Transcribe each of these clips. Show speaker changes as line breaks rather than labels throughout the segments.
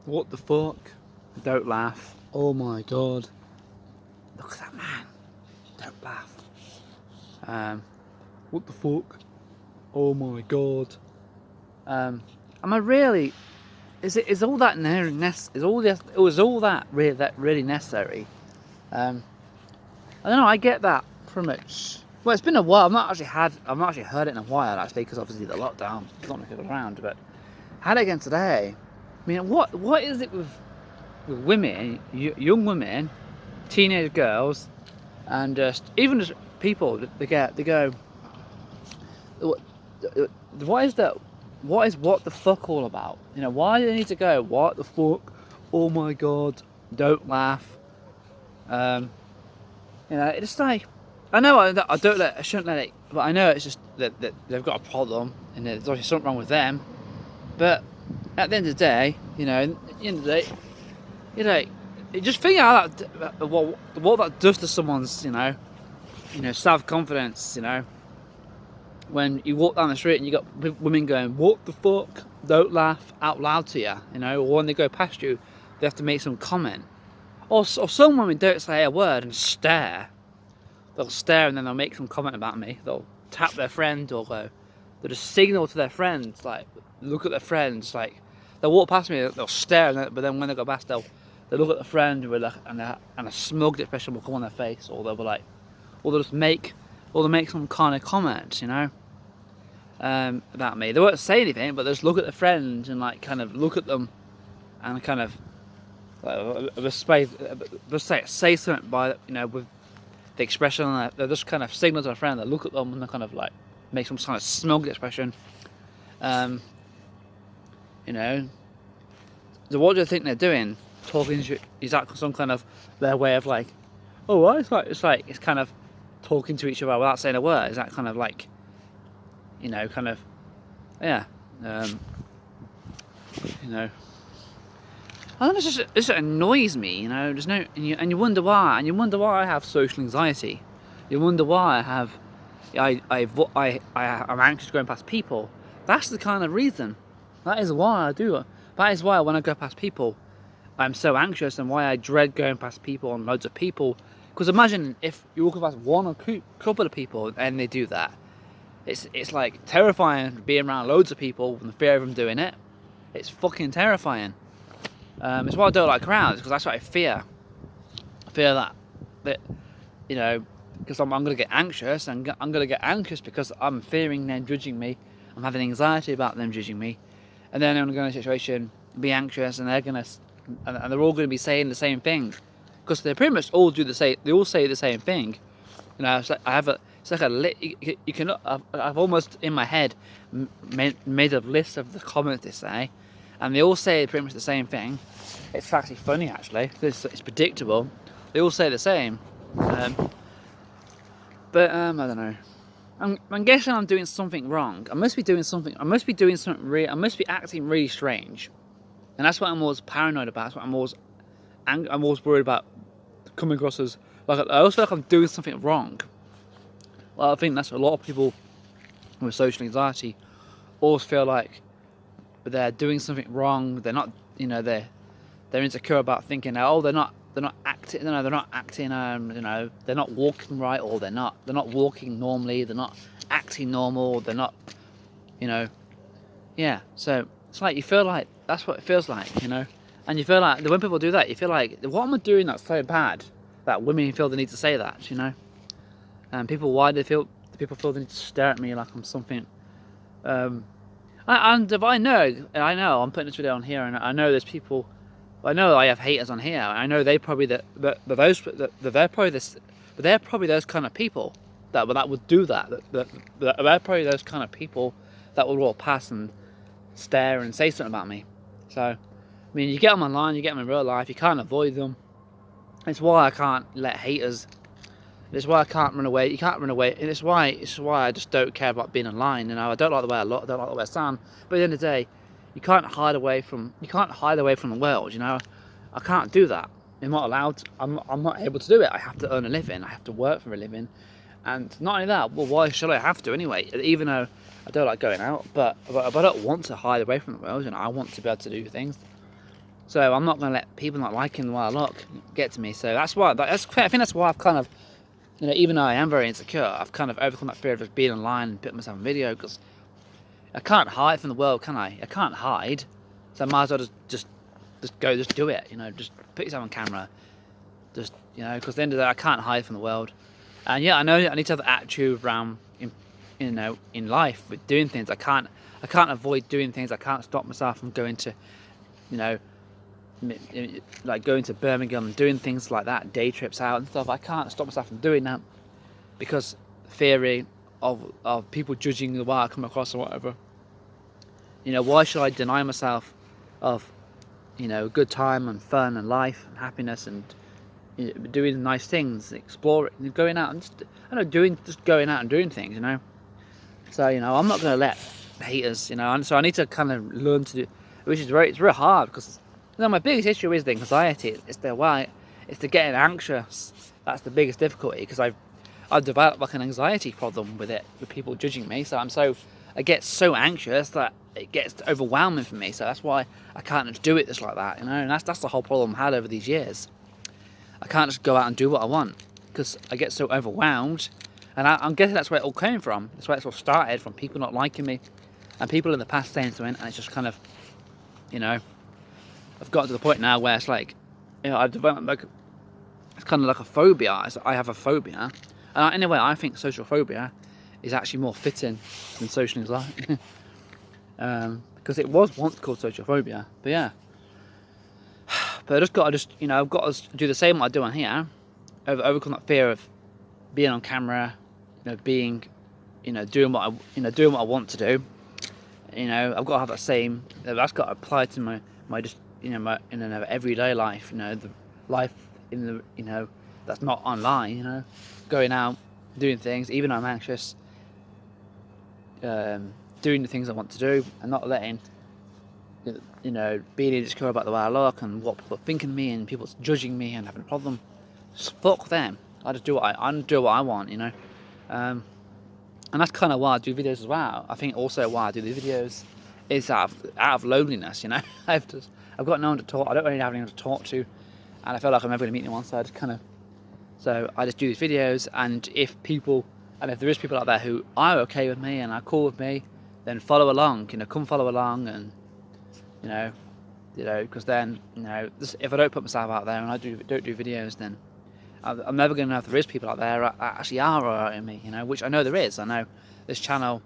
What the fuck? Don't laugh. Oh my god. Look at that man. Don't laugh. What the fuck? Oh my god. Am I really? Is all that is all that really necessary? I don't know. I get that pretty much. Well, it's been a while. I've not actually heard it in a while actually, because obviously the lockdown. There's not many people around, but I had it again today. I mean, what is it with women, young women, teenage girls, and even just people? They go. What is that? What is what the fuck all about? You know, why do they need to go? What the fuck? Oh my god! Don't laugh. You know, it's like I know I shouldn't let it, but I know it's just that they've got a problem and there's obviously something wrong with them. But at the end of the day, you know, at the end of the day, you know, you just think out that what that does to someone's, you know, self-confidence. You know, when you walk down the street and you got women going, "What the fuck?" Don't laugh out loud to you. You know, or when they go past you, they have to make some comment. Or some women don't say a word and stare. They'll stare and then they'll make some comment about me. They'll tap their friend or they'll just signal to their friends, like look at their friends. Like they'll walk past me, they'll stare, but then when they go past, they'll look at the friend with and a smug expression will come on their face, or they'll be like, or they'll make some kind of comment, you know, about me. They won't say anything, but they'll just look at their friends and like kind of look at them and kind of say something by, you know, with the expression. They'll just kind of signal to a friend. They look at them and they kind of like make some kind of smug expression. You know, so what do you think they're doing? Talking to you, is that some kind of their way of like, oh, well, it's kind of talking to each other without saying a word? Is that kind of like, you know, kind of, yeah, you know. I don't know, it just annoys me, you know. There's no, and you wonder why, I have social anxiety. You wonder why I'm anxious going past people. That's the kind of reason. That is why I do it. That is why when I go past people, I'm so anxious, and why I dread going past people and loads of people. Because imagine if you walk past one or couple of people and they do that. It's like terrifying being around loads of people and the fear of them doing it. It's fucking terrifying. It's why I don't like crowds, because that's what I fear. I fear that you know, because I'm going to get anxious, and I'm going to get anxious because I'm fearing them judging me. I'm having anxiety about them judging me, and then I'm going to go in a situation, be anxious, and they're all going to be saying the same thing, because they pretty much all do the same. They all say the same thing. You know, it's like you can. I've almost in my head made a list of the comments they say, and they all say pretty much the same thing. It's actually funny, actually, because it's predictable. They all say the same. But I don't know. I'm guessing I'm doing something wrong. I must be doing something. I must be acting really strange, and that's what I'm always paranoid about. That's what I'm always worried about coming across as like. I also feel like I'm doing something wrong. Well, I think that's a lot of people with social anxiety always feel like they're doing something wrong. They're not, you know, they're insecure about thinking, oh, they're not acting, you know, they're not acting, you know, they're not walking right, or they're not walking normally, they're not acting normal, they're not, you know, yeah. So it's like you feel like that's what it feels like, you know, and you feel like when people do that, you feel like, what am I doing that's so bad that women feel the need to say that, you know, and why do people feel the need to stare at me like I'm something. And if I know I'm putting this video on here, and I know there's people. I know I have haters on here. I know they're probably they're probably those kind of people that would do that. They're probably those kind of people that will walk past and stare and say something about me. So, I mean, you get them online, you get them in real life. You can't avoid them. It's why I can't let haters. It's why I can't run away. You can't run away, and it's why I just don't care about being online. You know, I don't like the way I look. I don't like the way I sound. But at the end of the day, you can't hide away from the world. You know, I can't do that. I'm not allowed. I'm not able to do it. I have to earn a living. I have to work for a living, and not only that. Well, why should I have to anyway? Even though I don't like going out, but I don't want to hide away from the world. You know, I want to be able to do things. So I'm not going to let people not liking the way I look get to me. So that's why, I think that's why I've kind of, you know, even though I am very insecure, I've kind of overcome that fear of just being online and putting myself on video, because I can't hide from the world, can I? I can't hide. So I might as well just do it, you know, just put yourself on camera. Just, you know, because at the end of the day, I can't hide from the world. And yeah, I know I need to have the attitude around, you know, in life with doing things. I can't avoid doing things. I can't stop myself from going to, you know, like going to Birmingham and doing things like that, day trips out and stuff. I can't stop myself from doing that because fearing of people judging the way I come across or whatever. You know, why should I deny myself of, you know, good time and fun and life and happiness and, you know, doing nice things, exploring, going out and just, I don't know, just going out and doing things, you know. So, you know, I'm not going to let haters, you know, and so I need to kind of learn to do, which is it's very hard, because, you know, my biggest issue is the anxiety. It's the getting anxious. That's the biggest difficulty, because I've developed like an anxiety problem with it, with people judging me. So I get so anxious that it gets overwhelming for me. So that's why I can't just do it just like that, you know. And that's the whole problem I had over these years. I can't just go out and do what I want because I get so overwhelmed. And I'm guessing that's where it all came from. That's where it all started, from people not liking me and people in the past saying something, and it's just kind of, you know, I've got to the point now where it's like, you know, I've developed like, it's kind of like a phobia. I have a phobia. And anyway, I think social phobia is actually more fitting than social anxiety. Because it was once called social phobia. But yeah. But I just got to you know, I've got to do the same what I do on here. Overcome that fear of being on camera, you know, being, you know, doing what I want to do. You know, I've got to have that same. That's got to apply to my just, you know, my everyday life. You know, the life in the, you know, that's not online. You know, going out, doing things, even though I'm anxious. Doing the things I want to do, and not letting, you know, being insecure about the way I look and what people are thinking of me and people judging me and having a problem. Just fuck them. I just do what I want, you know. And that's kind of why I do videos as well. I think also why I do the videos is out of loneliness, you know. I've got no one to talk. I don't really have anyone to talk to, and I feel like I'm never going to meet anyone. So I just do these videos, and if there is people out there who are okay with me and are cool with me, then follow along. You know, come follow along, and you know, because then, you know, if I don't put myself out there and I don't do videos, then I'm never going to know if there is people out there that actually are alright with me, you know, which I know there is. I know this channel,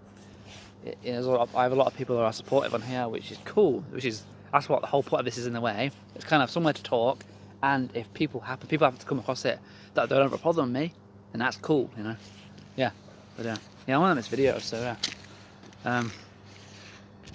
I have a lot of people that are supportive on here, which is cool, that's what the whole point of this is in a way. It's kind of somewhere to talk, and if people happen to come across it that don't have a problem with me, then that's cool, you know. Yeah, but yeah, I want to make this video, so yeah.